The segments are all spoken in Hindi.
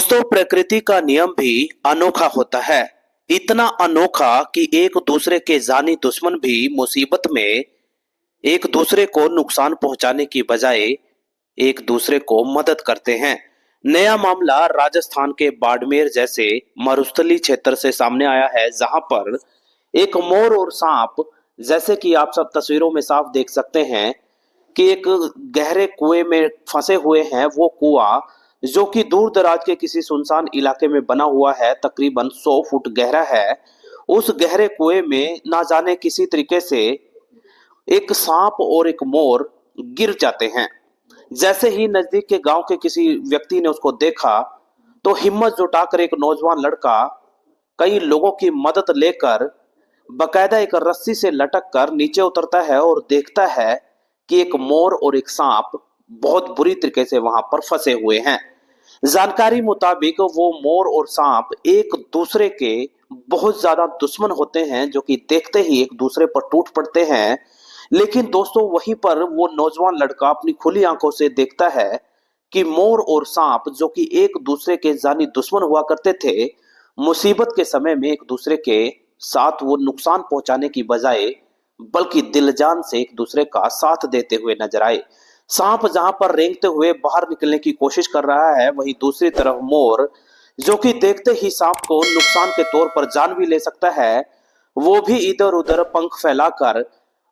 दोस्तों, प्रकृति का नियम भी अनोखा होता है। इतना अनोखा कि एक दूसरे के जानी दुश्मन भी मुसीबत में एक दूसरे को नुकसान पहुंचाने की बजाय एक दूसरे को मदद करते हैं। नया मामला राजस्थान के बाड़मेर जैसे मरुस्थलीय क्षेत्र से सामने आया है, जहां पर एक मोर और सांप, जैसे कि आप सब तस्वीरों में साफ देख सकते हैं कि एक गहरे कुएं में फंसे हुए हैं। वो कुआं जो कि दूर दराज के किसी सुनसान इलाके में बना हुआ है, तकरीबन 100 फुट गहरा है। उस गहरे कुएं में ना जाने किसी तरीके से एक सांप और एक मोर गिर जाते हैं। जैसे ही नजदीक के गांव के किसी व्यक्ति ने उसको देखा तो हिम्मत जुटाकर एक नौजवान लड़का कई लोगों की मदद लेकर बकायदा एक रस्सी से लटक कर नीचे उतरता है और देखता है कि एक मोर और एक सांप बहुत बुरी तरीके से वहां पर फंसे हुए हैं। जानकारी मुताबिक वो मोर और सांप एक दूसरे के बहुत ज्यादा दुश्मन होते हैं, जो कि देखते ही एक दूसरे पर टूट पड़ते हैं। लेकिन दोस्तों, वहीं पर वो नौजवान लड़का अपनी खुली आंखों से देखता है कि मोर और सांप, जो कि एक दूसरे के जानी दुश्मन हुआ करते थे, मुसीबत के समय में एक दूसरे के साथ वो नुकसान पहुंचाने की बजाय बल्कि दिलजान से एक दूसरे का साथ देते हुए नजर आए। सांप जहां पर रेंगते हुए बाहर निकलने की कोशिश कर रहा है, वहीं दूसरी तरफ मोर, जो कि देखते ही सांप को नुकसान के तौर पर जान भी ले सकता है, वो भी इधर उधर पंख फैलाकर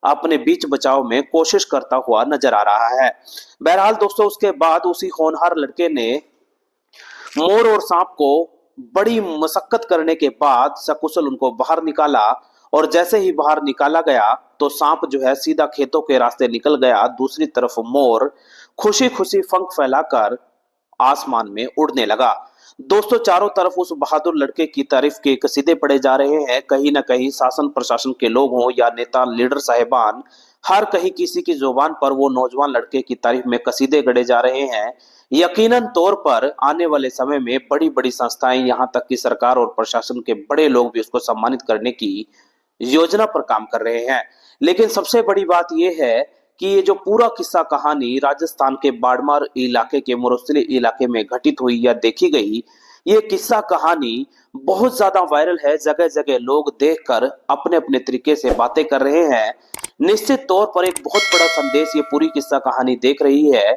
अपने बीच बचाव में कोशिश करता हुआ नजर आ रहा है। बहरहाल दोस्तों, उसके बाद उसी होनहार लड़के ने मोर और सांप को बड़ी मशक्कत करने के बाद सकुशल उनको बाहर निकाला। और जैसे ही बाहर निकाला गया तो सांप जो है सीधा खेतों के रास्ते निकल गया। दूसरी तरफ मोर खुशी खुशी पंख फैलाकर आसमान में उड़ने लगा। दोस्तों, चारों तरफ उस बहादुर लड़के की तारीफ के कसीदे पढ़े जा रहे हैं। कहीं ना कहीं शासन प्रशासन के लोग हों या नेता लीडर साहिबान, हर कहीं किसी की जुबान पर वो नौजवान लड़के की तारीफ में कसीदे गढ़े जा रहे हैं। यकीनन तौर पर आने वाले समय में बड़ी बड़ी संस्थाएं, यहां तक कि सरकार और प्रशासन के बड़े लोग भी उसको सम्मानित करने की योजना पर काम कर रहे हैं। लेकिन सबसे बड़ी बात यह है कि ये जो पूरा किस्सा कहानी राजस्थान के बाड़मेर इलाके के मुरस्ली इलाके में घटित हुई या देखी गई, ये किस्सा कहानी बहुत ज्यादा वायरल है। जगह जगह लोग देखकर अपने अपने तरीके से बातें कर रहे हैं। निश्चित तौर पर एक बहुत बड़ा संदेश ये पूरी किस्सा कहानी देख रही है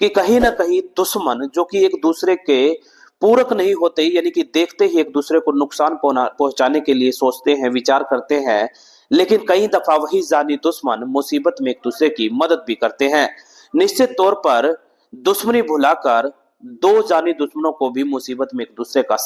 कि कहीं ना कहीं दुश्मन, जो कि एक दूसरे के पूरक नहीं होते, यानी कि देखते ही एक दूसरे को नुकसान पहुंचाने के लिए सोचते हैं, विचार करते हैं, लेकिन कई दफा वही जानी दुश्मन मुसीबत में एक दूसरे की मदद भी करते हैं। निश्चित तौर पर दुश्मनी भुलाकर दो जानी दुश्मनों को भी मुसीबत में एक दूसरे का